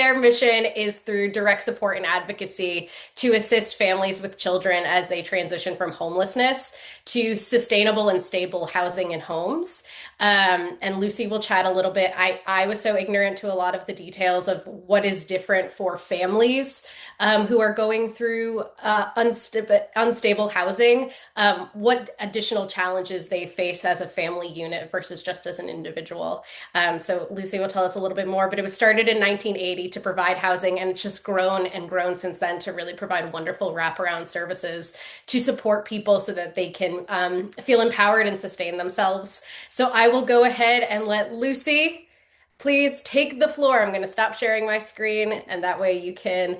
their mission is through direct support and advocacy to assist families with children as they transition from homelessness to sustainable and stable housing and homes. And Lucy will chat a little bit. I was so ignorant to a lot of the details of what is different for families who are going through unstable housing, what additional challenges they face as a family unit versus just as an individual. So Lucy will tell us a little bit more, but it was started in 1980 to provide housing, and it's just grown and grown since then to really provide wonderful wraparound services to support people so that they can feel empowered and sustain themselves. So I will go ahead and let Lucy please take the floor. I'm going to stop sharing my screen, and that way you can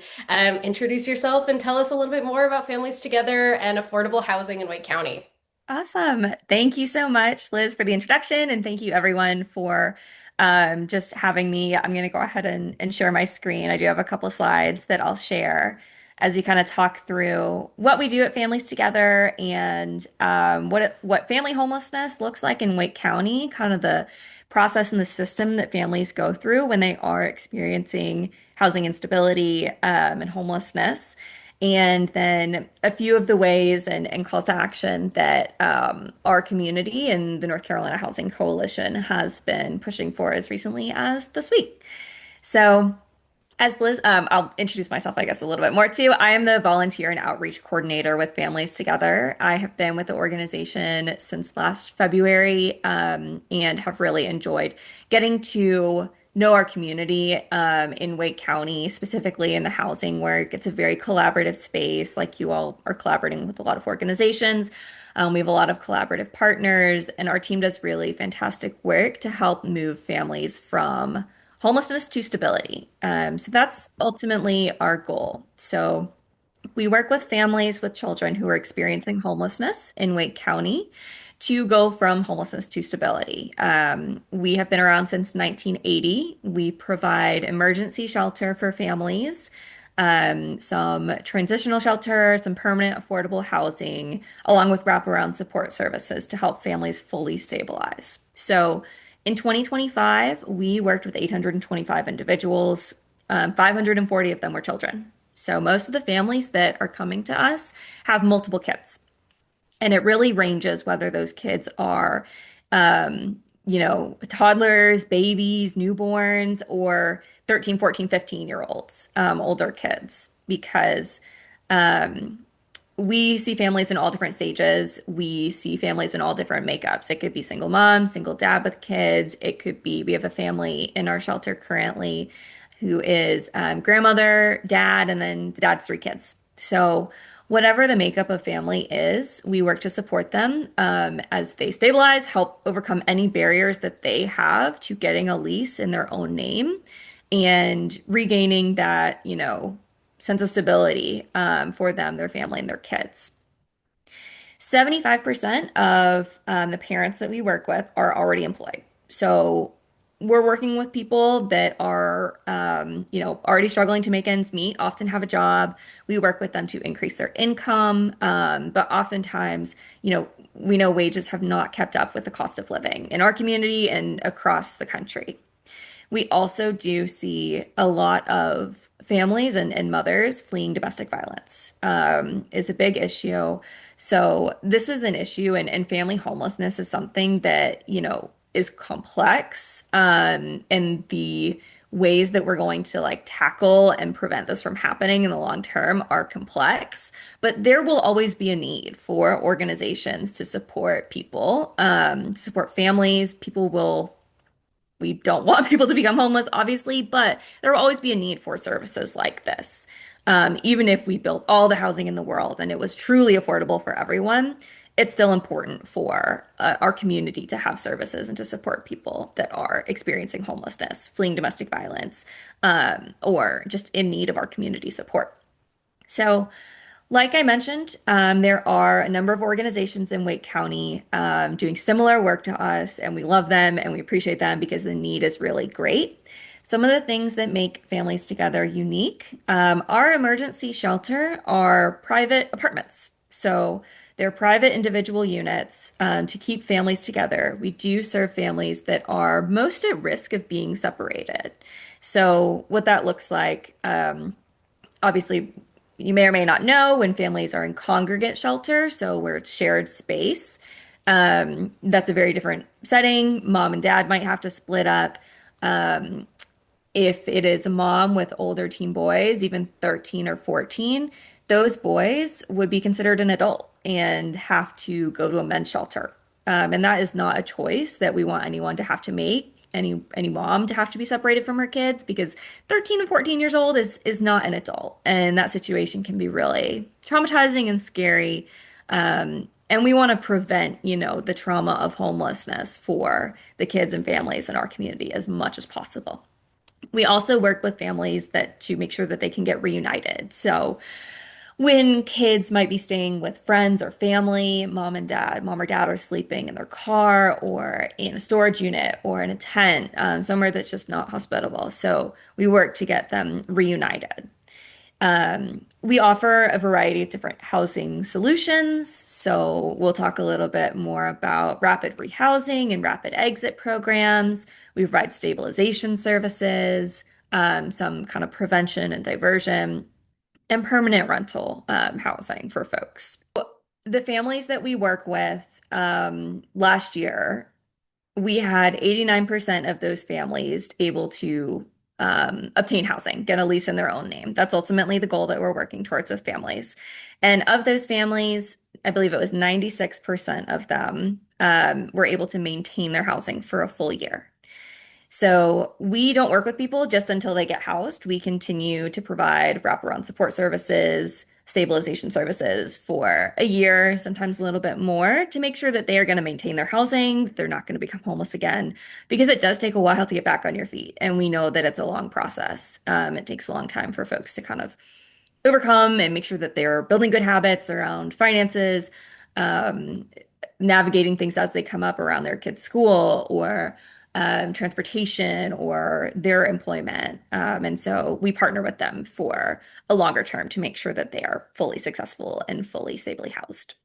introduce yourself and tell us a little bit more about Families Together and affordable housing in Wake County. Awesome. Thank you so much, Liz, for the introduction. And thank you, everyone, for just having me. I'm going to go ahead and share my screen. I do have a couple slides that I'll share as we kind of talk through what we do at Families Together and what family homelessness looks like in Wake County, kind of the process and the system that families go through when they are experiencing housing instability and homelessness. And then a few of the ways and calls to action that our community and the North Carolina Housing Coalition has been pushing for as recently as this week. So, as Liz, I'll introduce myself, I guess, a little bit more too. I am the volunteer and outreach coordinator with Families Together. I have been with the organization since last February, and have really enjoyed getting to know our community in Wake County, specifically in the housing work. It's a very collaborative space. Like you all are collaborating with a lot of organizations. We have a lot of collaborative partners, and our team does really fantastic work to help move families from homelessness to stability. So that's ultimately our goal. So we work with families with children who are experiencing homelessness in Wake County to go from homelessness to stability. We have been around since 1980. We provide emergency shelter for families, some transitional shelter, some permanent affordable housing, along with wraparound support services to help families fully stabilize. So in 2025, we worked with 825 individuals. 540 of them were children. So most of the families that are coming to us have multiple kids. And it really ranges whether those kids are, toddlers, babies, newborns, or 13, 14, 15-year olds, older kids, because um, we see families in all different stages. We see families in all different makeups. It could be single mom, single dad with kids. It could be, we have a family in our shelter currently who is grandmother, dad, and then the dad's three kids. So, whatever the makeup of family is, we work to support them as they stabilize, help overcome any barriers that they have to getting a lease in their own name and regaining that, sense of stability for them, their family, and their kids. 75% of the parents that we work with are already employed. So we're working with people that are, already struggling to make ends meet, often have a job. We work with them to increase their income, but oftentimes, we know wages have not kept up with the cost of living in our community and across the country. We also do see a lot of families and mothers fleeing domestic violence is a big issue. So this is an issue, and family homelessness is something that, is complex. And the ways that we're going to like tackle and prevent this from happening in the long term are complex, but there will always be a need for organizations to support people, support families. We don't want people to become homeless, obviously, but there will always be a need for services like this. Even if we built all the housing in the world and it was truly affordable for everyone, it's still important for our community to have services and to support people that are experiencing homelessness, fleeing domestic violence, or just in need of our community support. So, like I mentioned, there are a number of organizations in Wake County doing similar work to us, and we love them and we appreciate them because the need is really great. Some of the things that make Families Together unique, our emergency shelter are private apartments. So they're private individual units to keep families together. We do serve families that are most at risk of being separated. So what that looks like, obviously, you may or may not know when families are in congregate shelter, so where it's shared space. That's a very different setting. Mom and dad might have to split up. If it is a mom with older teen boys, even 13 or 14, those boys would be considered an adult and have to go to a men's shelter. And that is not a choice that we want anyone to have to make, any mom to have to be separated from her kids because 13 and 14 years old is not an adult. And that situation can be really traumatizing and scary. And we want to prevent, the trauma of homelessness for the kids and families in our community as much as possible. We also work with families that to make sure that they can get reunited. So when kids might be staying with friends or family, mom or dad are sleeping in their car or in a storage unit or in a tent, somewhere that's just not hospitable. So we work to get them reunited. We offer a variety of different housing solutions. So we'll talk a little bit more about rapid rehousing and rapid exit programs. We provide stabilization services, some kind of prevention and diversion, and permanent rental housing for folks. The families that we work with last year, we had 89% of those families able to obtain housing, get a lease in their own name. That's ultimately the goal that we're working towards with families. And of those families, I believe it was 96% of them were able to maintain their housing for a full year. So we don't work with people just until they get housed. We continue to provide wraparound support services, stabilization services for a year, sometimes a little bit more, to make sure that they are going to maintain their housing, that they're not going to become homeless again, because it does take a while to get back on your feet. And we know that it's a long process. It takes a long time for folks to kind of overcome and make sure that they're building good habits around finances, um, navigating things as they come up around their kids' school or transportation or their employment. And so we partner with them for a longer term to make sure that they are fully successful and fully stably housed.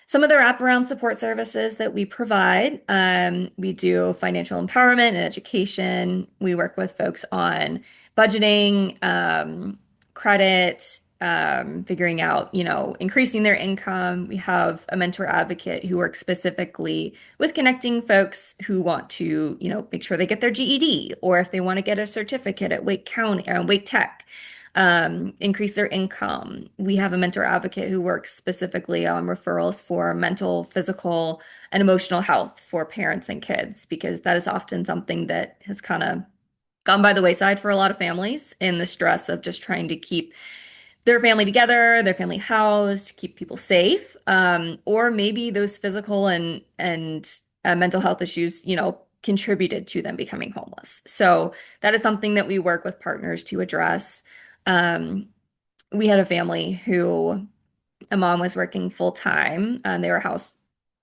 Some of the wraparound support services that we provide, we do financial empowerment and education. We work with folks on budgeting, credit, figuring out, increasing their income. We have a mentor advocate who works specifically with connecting folks who want to, make sure they get their GED or if they want to get a certificate at Wake County, Wake Tech, increase their income. We have a mentor advocate who works specifically on referrals for mental, physical, and emotional health for parents and kids, because that is often something that has kind of gone by the wayside for a lot of families in the stress of just trying to keep their family together, their family housed, keep people safe, or maybe those physical and mental health issues, contributed to them becoming homeless. So that is something that we work with partners to address. Um, we had a family who a mom was working full time. They were housed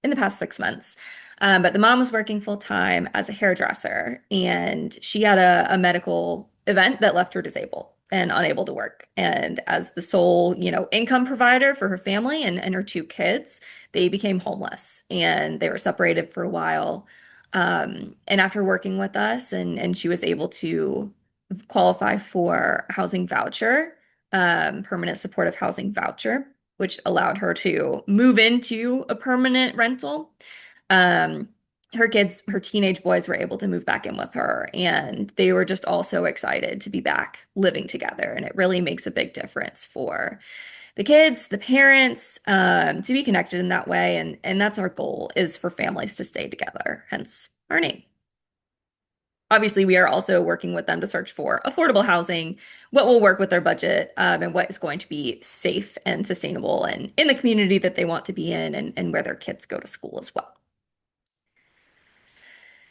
in the past 6 months. But the mom was working full time as a hairdresser, and she had a medical event that left her disabled and unable to work. And as the sole, income provider for her family and her two kids, they became homeless and they were separated for a while. And after working with us, and she was able to qualify for housing voucher, permanent supportive housing voucher, which allowed her to move into a permanent rental. Um, her teenage boys were able to move back in with her, and they were just all so excited to be back living together. And it really makes a big difference for the kids, the parents, to be connected in that way. And that's our goal, is for families to stay together, hence our name. Obviously, we are also working with them to search for affordable housing, what will work with their budget, and what is going to be safe and sustainable and in the community that they want to be in and where their kids go to school as well.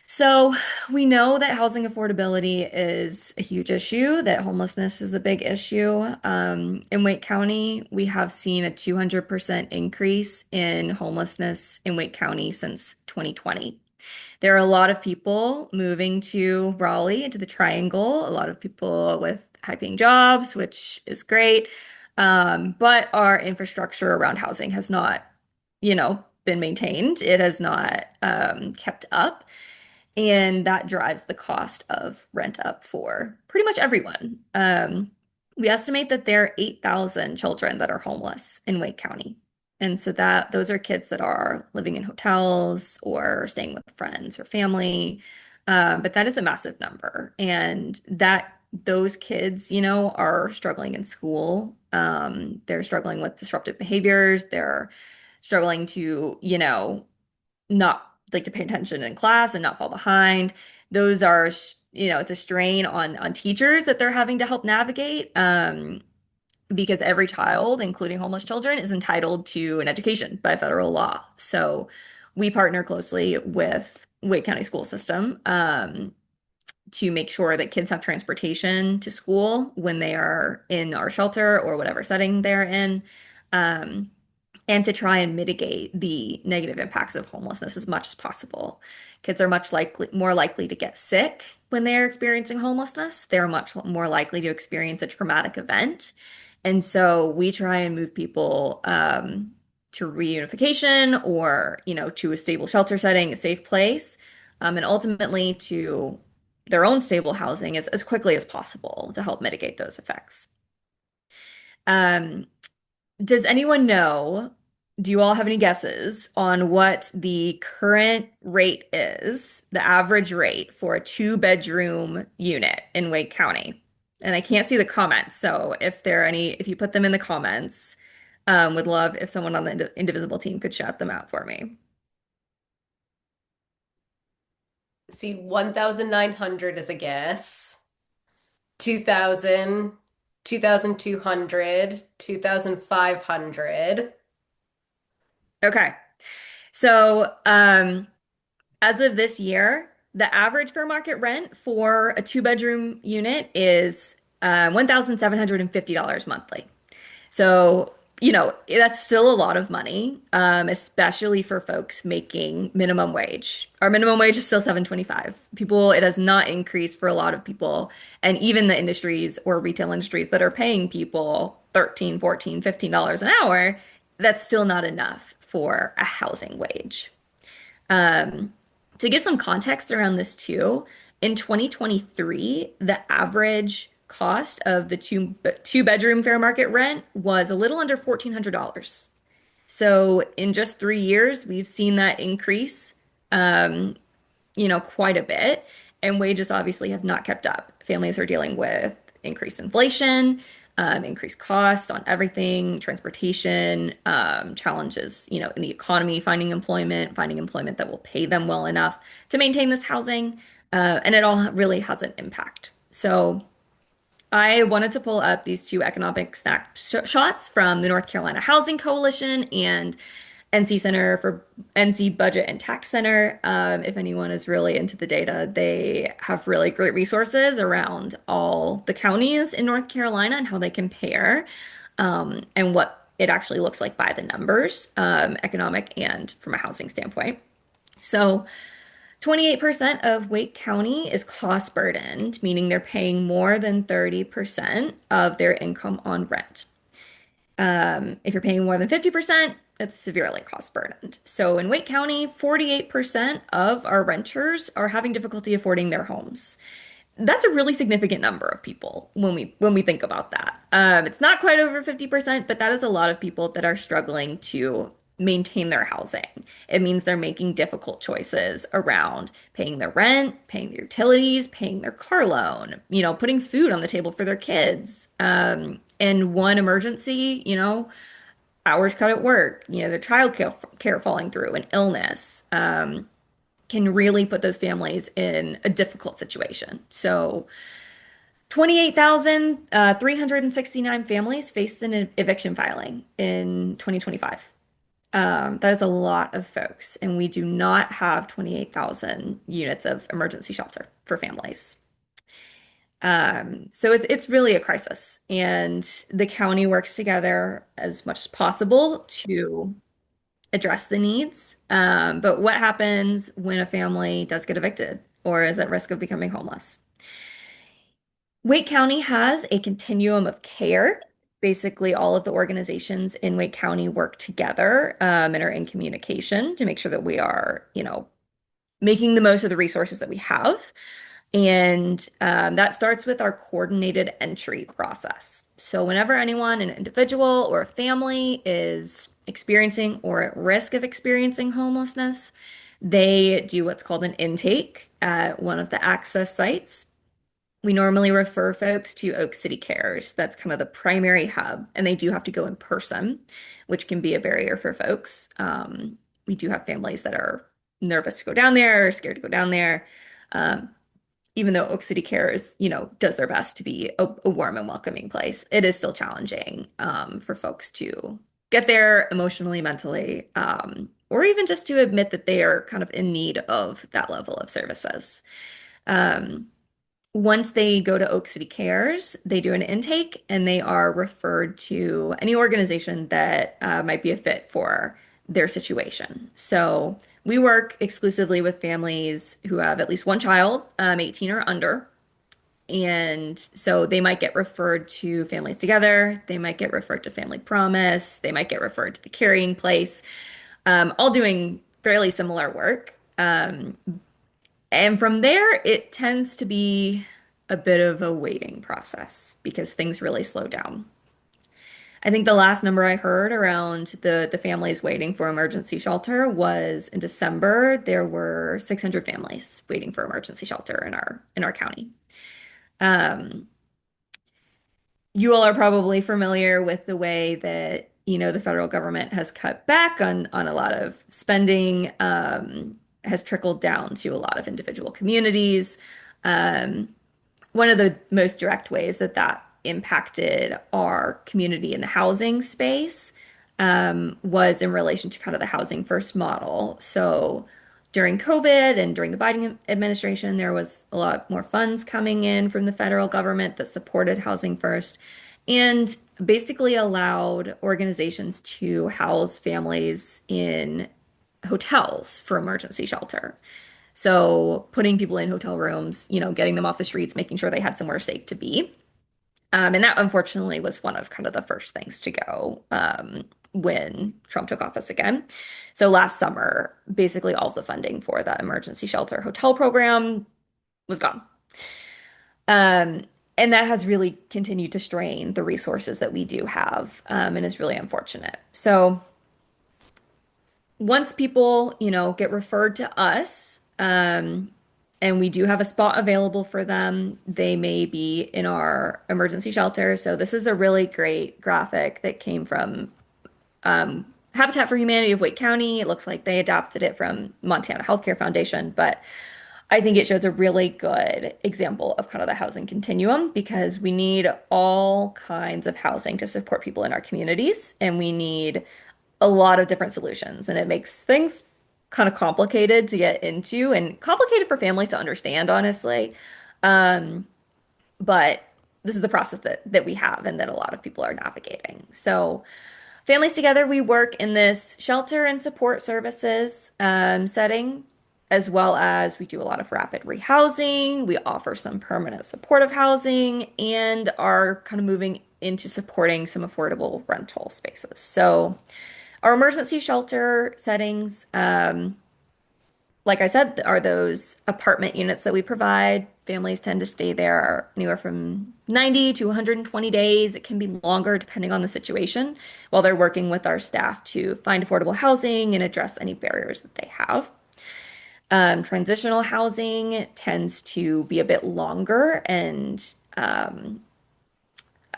So we know that housing affordability is a huge issue, that homelessness is a big issue. In Wake County, we have seen a 200% increase in homelessness in Wake County since 2020. There are a lot of people moving to Raleigh, into the Triangle, a lot of people with high-paying jobs, which is great. But our infrastructure around housing has not, been maintained. It has not kept up. And that drives the cost of rent up for pretty much everyone. We estimate that there are 8,000 children that are homeless in Wake County. And so that those are kids that are living in hotels or staying with friends or family. But that is a massive number. And that those kids, are struggling in school. They're struggling with disruptive behaviors. They're struggling to, not like to pay attention in class and not fall behind. Those are, it's a strain on teachers that they're having to help navigate. Because every child, including homeless children, is entitled to an education by federal law. So we partner closely with Wake County School System to make sure that kids have transportation to school when they are in our shelter or whatever setting they're in. Um, and to try and mitigate the negative impacts of homelessness as much as possible. Kids are more likely to get sick when they're experiencing homelessness. They're much more likely to experience a traumatic event. And so we try and move people to reunification or, to a stable shelter setting, a safe place, and ultimately to their own stable housing as quickly as possible to help mitigate those effects. Um, does anyone know, do you all have any guesses on what the current rate is, the average rate for a two-bedroom unit in Wake County? And I can't see the comments, so if you put them in the comments, would love if someone on the Indivisible team could shout them out for me. See, 1,900 is a guess. 2,000, 2,200, 2,500. Okay. So, as of this year, the average fair market rent for a two-bedroom unit is $1,750 monthly. So, that's still a lot of money, especially for folks making minimum wage. Our minimum wage is still 7.25. It has not increased for a lot of people. And even the industries or retail industries that are paying people 13, 14, $15 an hour, that's still not enough for a housing wage. Um, to give some context around this too, in 2023, the average cost of the two bedroom fair market rent was a little under $1,400. So in just 3 years, we've seen that increase, um, quite a bit. And wages obviously have not kept up. Families are dealing with increased inflation, increased costs on everything, transportation, challenges, in the economy, finding employment that will pay them well enough to maintain this housing. And it all really has an impact. So I wanted to pull up these two economic snapshots from the North Carolina Housing Coalition and NC Center for NC Budget and Tax Center. If anyone is really into the data, they have really great resources around all the counties in North Carolina and how they compare, and what it actually looks like by the numbers, economic and from a housing standpoint. So 28% of Wake County is cost burdened, meaning they're paying more than 30% of their income on rent. If you're paying more than 50%, it's severely cost burdened. So in Wake County, 48% of our renters are having difficulty affording their homes. That's a really significant number of people when we think about that. It's not quite over 50%, but that is a lot of people that are struggling to maintain their housing. It means they're making difficult choices around paying their rent, paying their utilities, paying their car loan, putting food on the table for their kids. And one emergency, hours cut at work, their care falling through, an illness. Can really put those families in a difficult situation. So 28,369 families faced an eviction filing in 2025. That is a lot of folks, and we do not have 28,000 units of emergency shelter for families. So it's really a crisis, and the county works together as much as possible to address the needs. But what happens when a family does get evicted or is at risk of becoming homeless? Wake County has a continuum of care. Basically, all of the organizations in Wake County work together, and are in communication to make sure that we are, making the most of the resources that we have. And that starts with our coordinated entry process. So, whenever anyone, an individual or a family, is experiencing or at risk of experiencing homelessness, they do what's called an intake at one of the access sites. We normally refer folks to Oak City Cares. That's kind of the primary hub, and they do have to go in person, which can be a barrier for folks. We do have families that are nervous to go down there or scared to go down there. Um, Even though Oak City Cares, does their best to be a warm and welcoming place, it is still challenging for folks to get there emotionally, mentally, or even just to admit that they are kind of in need of that level of services. Um, Once they go to Oak City Cares, they do an intake and they are referred to any organization that might be a fit for their situation. So we work exclusively with families who have at least one child, 18 or under. And so they might get referred to Families Together, they might get referred to Family Promise, they might get referred to the Carrying Place, all doing fairly similar work. And from there, it tends to be a bit of a waiting process because things really slow down. I think the last number I heard around the families waiting for emergency shelter was in December, there were 600 families waiting for emergency shelter in our county. Um, you all are probably familiar with the way that, the federal government has cut back on a lot of spending, has trickled down to a lot of individual communities. Um, One of the most direct ways that that impacted our community in the housing space was in relation to kind of the housing first model. So during COVID and during the Biden administration, there was a lot more funds coming in from the federal government that supported housing first and basically allowed organizations to house families in hotels for emergency shelter. So putting people in hotel rooms, getting them off the streets, making sure they had somewhere safe to be. And that unfortunately was one of kind of the first things to go when Trump took office again. So last summer, basically all of the funding for that emergency shelter hotel program was gone. Um, and that has really continued to strain the resources that we do have, and is really unfortunate. So once people, get referred to us, and we do have a spot available for them, they may be in our emergency shelter. So this is a really great graphic that came from Habitat for Humanity of Wake County. It looks like they adopted it from Montana Healthcare Foundation, but I think it shows a really good example of kind of the housing continuum because we need all kinds of housing to support people in our communities, and we need a lot of different solutions, and it makes things kind of complicated to get into and complicated for families to understand, honestly. Um, but this is the process that we have and that a lot of people are navigating. So, Families Together, we work in this shelter and support services setting, as well as we do a lot of rapid rehousing. We offer some permanent supportive housing and are kind of moving into supporting some affordable rental spaces. So, our emergency shelter settings, like I said, are those apartment units that we provide. Families tend to stay there anywhere from 90 to 120 days. It can be longer depending on the situation while they're working with our staff to find affordable housing and address any barriers that they have. Transitional housing tends to be a bit longer and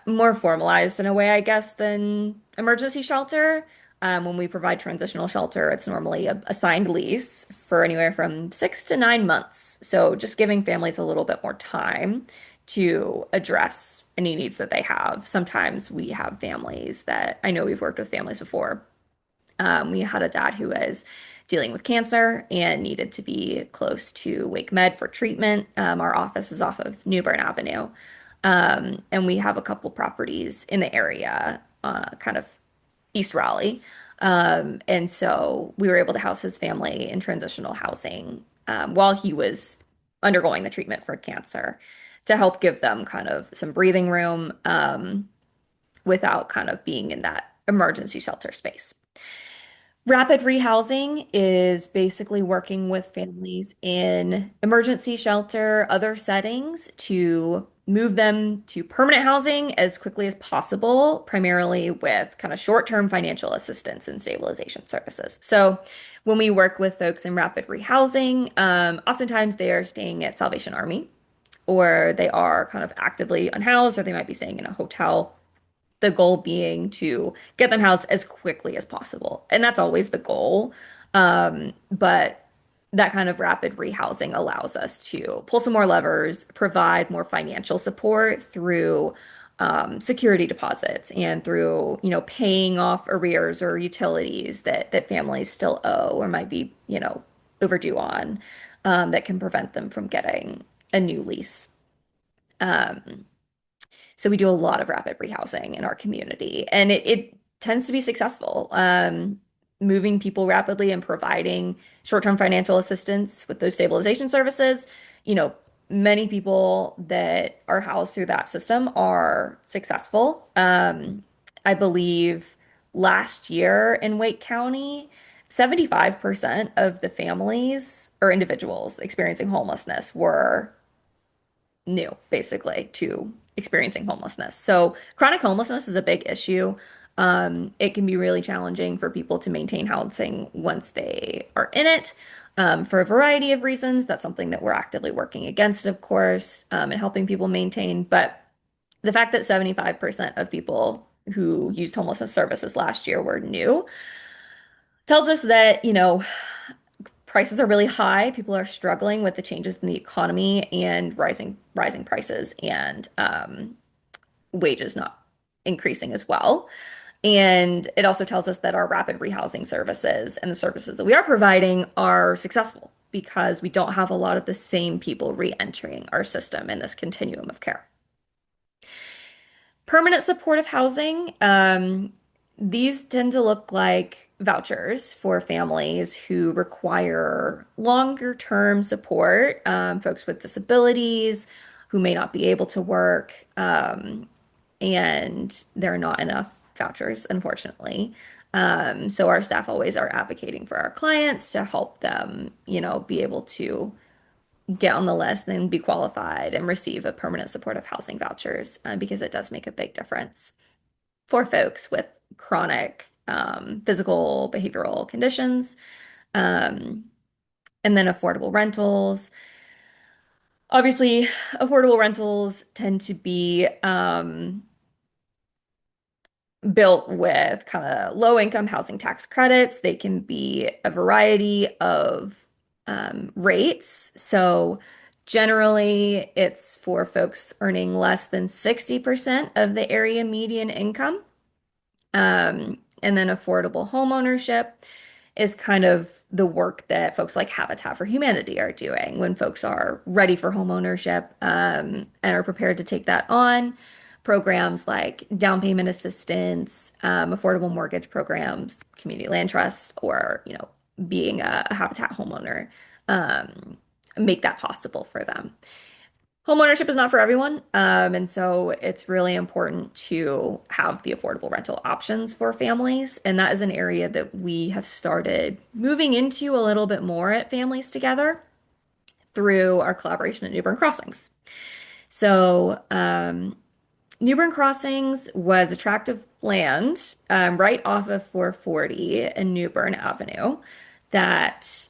more formalized in a way, I guess, than emergency shelter. When we provide transitional shelter, it's normally a signed lease for anywhere from 6 to 9 months. So just giving families a little bit more time to address any needs that they have. Sometimes we have families that I know we've worked with families before. We had a dad who was dealing with cancer and needed to be close to Wake Med for treatment. Our office is off of New Bern Avenue. And we have a couple properties in the area, kind of East Raleigh. And so we were able to house his family in transitional housing while he was undergoing the treatment for cancer to help give them kind of some breathing room without kind of being in that emergency shelter space. Rapid rehousing is basically working with families in emergency shelter, other settings to move them to permanent housing as quickly as possible, primarily with kind of short-term financial assistance and stabilization services. So when we work with folks in rapid rehousing, oftentimes they are staying at Salvation Army or they are kind of actively unhoused or they might be staying in a hotel, the goal being to get them housed as quickly as possible. And that's always the goal. But that kind of rapid rehousing allows us to pull some more levers, provide more financial support through security deposits and through, paying off arrears or utilities that families still owe or might be, overdue on, that can prevent them from getting a new lease. Um, so we do a lot of rapid rehousing in our community, and it tends to be successful. Moving people rapidly and providing short-term financial assistance with those stabilization services. You know, many people that are housed through that system are successful. I believe last year in Wake County, 75% of the families or individuals experiencing homelessness were new, basically, to experiencing homelessness. So chronic homelessness is a big issue. It can be really challenging for people to maintain housing once they are in it, for a variety of reasons. That's something that we're actively working against, of course, and helping people maintain. But the fact that 75% of people who used homelessness services last year were new tells us that, prices are really high. People are struggling with the changes in the economy and rising prices and wages not increasing as well. And it also tells us that our rapid rehousing services and the services that we are providing are successful because we don't have a lot of the same people re-entering our system in this continuum of care. Permanent supportive housing, these tend to look like vouchers for families who require longer term support, folks with disabilities who may not be able to work, and there are not enough vouchers, unfortunately. So our staff always are advocating for our clients to help them, be able to get on the list and be qualified and receive a permanent supportive housing vouchers, because it does make a big difference for folks with chronic physical, behavioral conditions. Um, and then affordable rentals. Obviously, affordable rentals tend to be built with kind of low income housing tax credits. They can be a variety of rates. So generally, it's for folks earning less than 60% of the area median income. And then affordable home ownership is kind of the work that folks like Habitat for Humanity are doing when folks are ready for home ownership, and are prepared to take that on. Programs like down payment assistance, affordable mortgage programs, community land trusts, or being a Habitat homeowner, make that possible for them. Homeownership is not for everyone, and so it's really important to have the affordable rental options for families. And that is an area that we have started moving into a little bit more at Families Together through our collaboration at Newbern Crossings. So, Newbern Crossings was attractive land, right off of 440 and Newbern Avenue that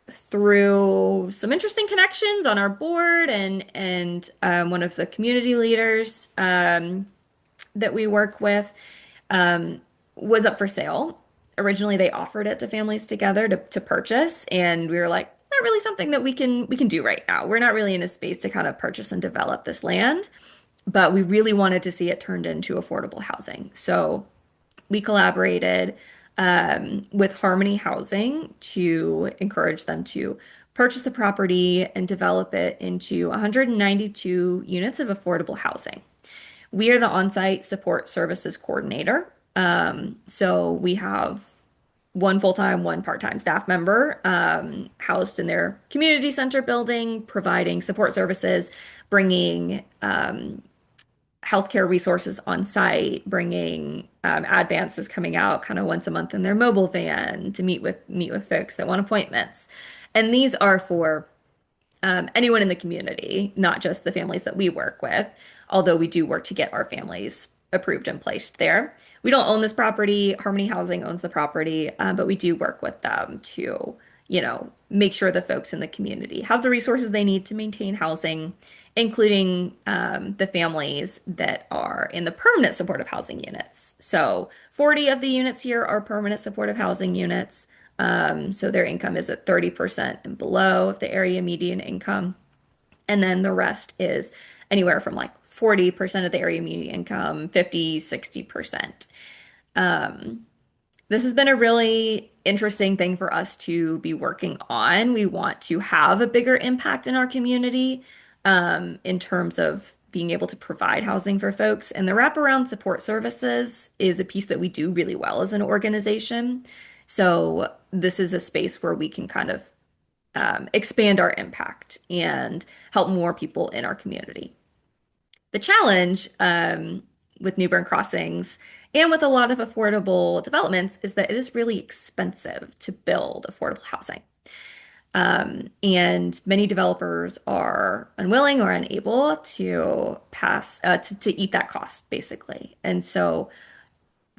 through some interesting connections on our board and one of the community leaders that we work with, um, was up for sale. Originally, they offered it to Families Together to purchase, and we were like, not really something that we can do right now. We're not really in a space to kind of purchase and develop this land, but we really wanted to see it turned into affordable housing. So we collaborated with Harmony Housing to encourage them to purchase the property and develop it into 192 units of affordable housing. We are the on-site support services coordinator. So we have one full-time, one part-time staff member, housed in their community center building, providing support services, bringing healthcare resources on site, bringing advances coming out kind of once a month in their mobile van to meet with folks that want appointments. And these are for anyone in the community, not just the families that we work with, although we do work to get our families approved and placed there. We don't own this property. Harmony Housing owns the property, but we do work with them to, make sure the folks in the community have the resources they need to maintain housing, including the families that are in the permanent supportive housing units. So 40 of the units here are permanent supportive housing units. So their income is at 30% and below of the area median income. And then the rest is anywhere from like 40% of the area median income, 50, 60%. This has been a really interesting thing for us to be working on. We want to have a bigger impact in our community, in terms of being able to provide housing for folks. And the wraparound support services is a piece that we do really well as an organization. So this is a space where we can kind of expand our impact and help more people in our community. The challenge with Newburn Crossings and with a lot of affordable developments is that it is really expensive to build affordable housing. And many developers are unwilling or unable to pass to eat that cost, basically. And so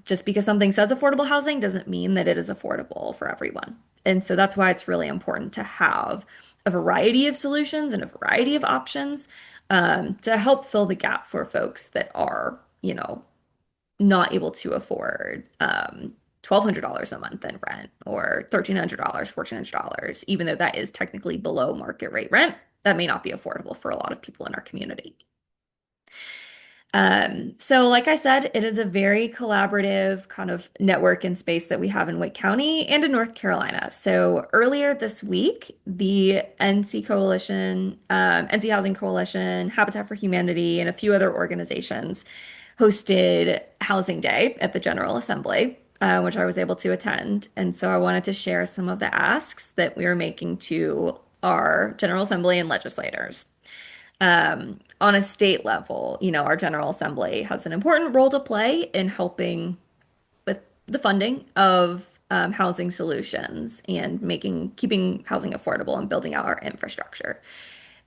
just because something says affordable housing doesn't mean that it is affordable for everyone. And so that's why it's really important to have a variety of solutions and a variety of options to help fill the gap for folks that are, not able to afford $1,200 a month in rent or $1,300, $1,400, even though that is technically below market rate rent. That may not be affordable for a lot of people in our community. So like I said, it is a very collaborative kind of network and space that we have in Wake County and in North Carolina. So earlier this week, the NC Coalition, NC Housing Coalition, Habitat for Humanity, and a few other organizations hosted Housing Day at the General Assembly, which I was able to attend. And so I wanted to share some of the asks that we are making to our General Assembly and legislators. On a state level, our General Assembly has an important role to play in helping with the funding of housing solutions and keeping housing affordable and building out our infrastructure.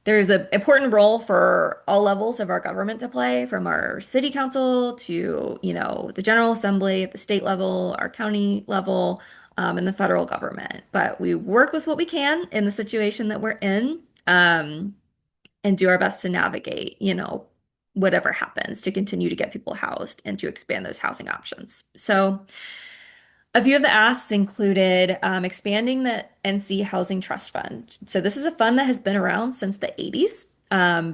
There's an important role for all levels of our government to play, from our city council to, the General Assembly at the state level, our county level, and the federal government. But we work with what we can in the situation that we're in. And do our best to navigate, whatever happens to continue to get people housed and to expand those housing options. So a few of the asks included expanding the NC Housing Trust Fund. So this is a fund that has been around since the 80s,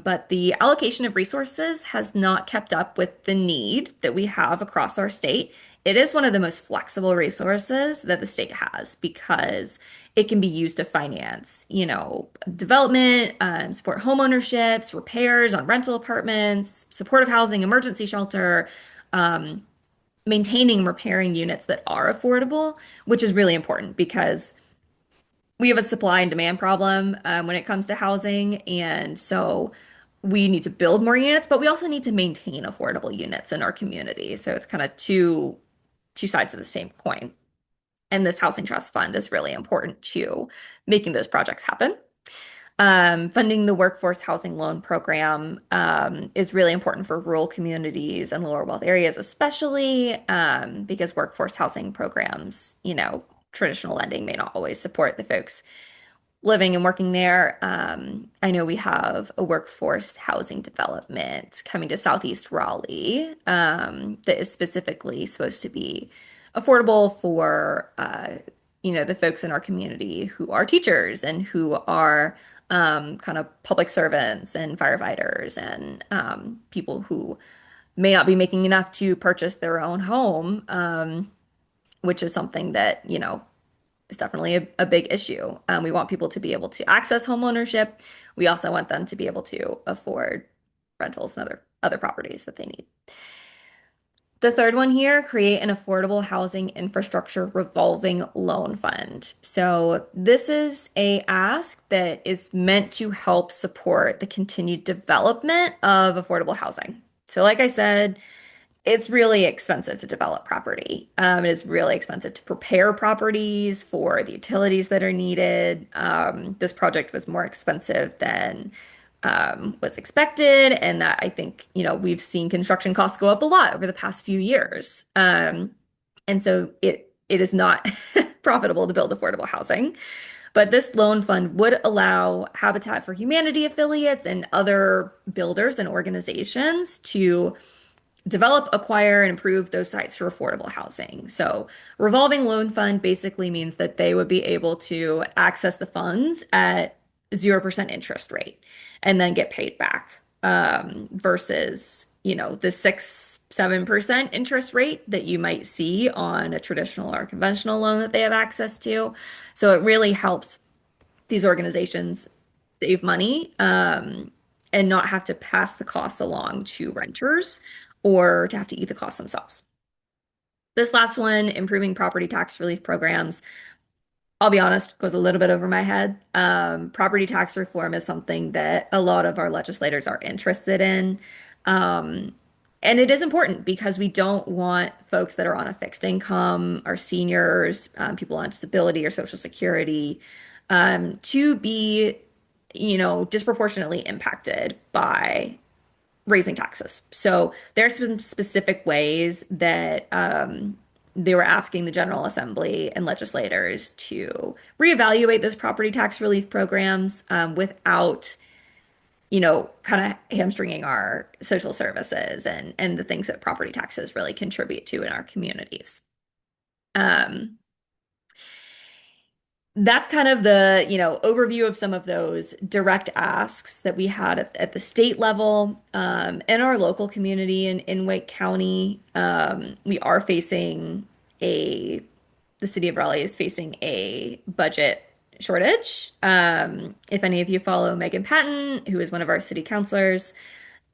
but the allocation of resources has not kept up with the need that we have across our state. It is one of the most flexible resources that the state has because it can be used to finance, development, support homeownerships, repairs on rental apartments, supportive housing, emergency shelter, maintaining and repairing units that are affordable, which is really important because we have a supply and demand problem when it comes to housing. And so we need to build more units, but we also need to maintain affordable units in our community. So it's kind of two sides of the same coin. And this housing trust fund is really important to making those projects happen. Funding the workforce housing loan program is really important for rural communities and lower wealth areas, especially because workforce housing programs, traditional lending may not always support the folks living and working there. I know we have a workforce housing development coming to Southeast Raleigh that is specifically supposed to be affordable for the folks in our community who are teachers and who are kind of public servants and firefighters and people who may not be making enough to purchase their own home, which is something that, is definitely a big issue. We want people to be able to access home ownership. We also want them to be able to afford rentals and other properties that they need. The third one here, create an affordable housing infrastructure revolving loan fund. So this is a ask that is meant to help support the continued development of affordable housing. So like I said, it's really expensive to develop property. It is really expensive to prepare properties for the utilities that are needed. This project was more expensive than was expected, and that I think, we've seen construction costs go up a lot over the past few years. And so it is not profitable to build affordable housing. But this loan fund would allow Habitat for Humanity affiliates and other builders and organizations to develop, acquire, and improve those sites for affordable housing. So, revolving loan fund basically means that they would be able to access the funds at 0% interest rate and then get paid back, versus, the 6-7% interest rate that you might see on a traditional or conventional loan that they have access to. So, it really helps these organizations save money, and not have to pass the costs along to renters or to have to eat the costs themselves. This last one, improving property tax relief programs, I'll be honest, goes a little bit over my head. Property tax reform is something that a lot of our legislators are interested in. Um, and it is important because we don't want folks that are on a fixed income, our seniors, people on disability or Social Security, to be, disproportionately impacted by raising taxes. So there's some specific ways that they were asking the General Assembly and legislators to reevaluate those property tax relief programs, without, kind of hamstringing our social services and the things that property taxes really contribute to in our communities. Um, that's kind of the, overview of some of those direct asks that we had at the state level, in our local community in Wake County. We are facing the city of Raleigh is facing a budget shortage. If any of you follow Megan Patton, who is one of our city councilors,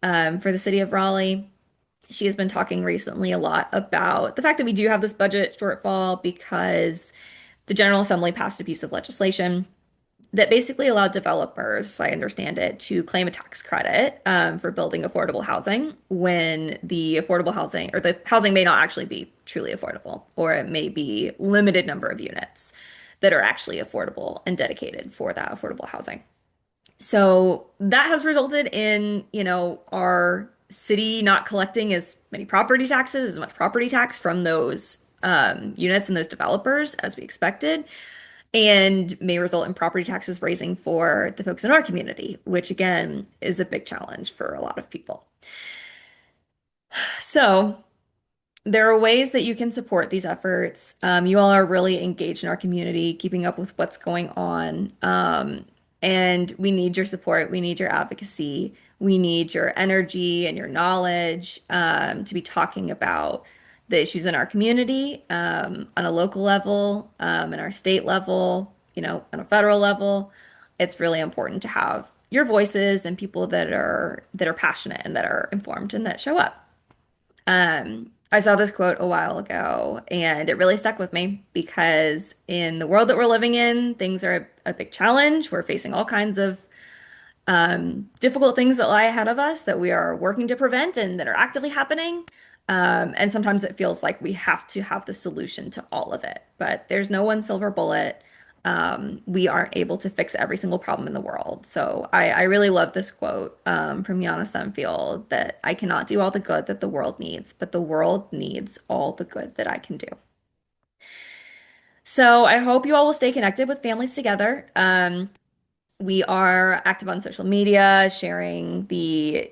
for the city of Raleigh, she has been talking recently a lot about the fact that we do have this budget shortfall because the General Assembly passed a piece of legislation that basically allowed developers, as I understand it, to claim a tax credit, for building affordable housing when the affordable housing or the housing may not actually be truly affordable, or it may be limited number of units that are actually affordable and dedicated for that affordable housing. So that has resulted in, our city not collecting as many property taxes, as much property tax from those units and those developers as we expected, and may result in property taxes raising for the folks in our community, which again is a big challenge for a lot of people. So, there are ways that you can support these efforts. You all are really engaged in our community, keeping up with what's going on. And we need your support. We need your advocacy. We need your energy and your knowledge, to be talking about the issues in our community, on a local level, in our state level, on a federal level. It's really important to have your voices and people that are passionate and that are informed and that show up. I saw this quote a while ago and it really stuck with me because in the world that we're living in, things are a big challenge. We're facing all kinds of difficult things that lie ahead of us that we are working to prevent and that are actively happening. And sometimes it feels like we have to have the solution to all of it, but there's no one silver bullet. We aren't able to fix every single problem in the world. So I really love this quote, from Yana Sunfield, that I cannot do all the good that the world needs, but the world needs all the good that I can do. So I hope you all will stay connected with Families Together. We are active on social media, sharing the,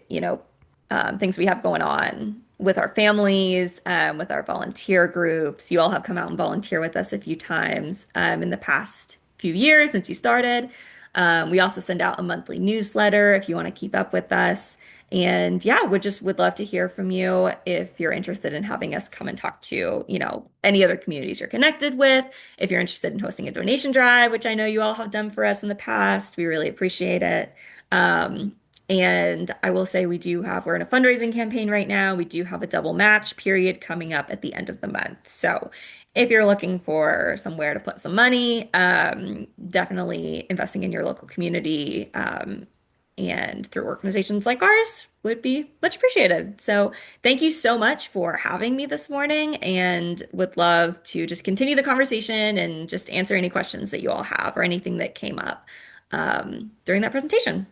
things we have going on with our families, with our volunteer groups. You all have come out and volunteer with us a few times, in the past few years since you started. We also send out a monthly newsletter if you want to keep up with us. And yeah, would love to hear from you if you're interested in having us come and talk to, any other communities you're connected with. If you're interested in hosting a donation drive, which I know you all have done for us in the past, we really appreciate it. And I will say we're in a fundraising campaign right now. We do have a double match period coming up at the end of the month. So if you're looking for somewhere to put some money, definitely investing in your local community, and through organizations like ours would be much appreciated. So thank you so much for having me this morning and would love to just continue the conversation and just answer any questions that you all have or anything that came up during that presentation.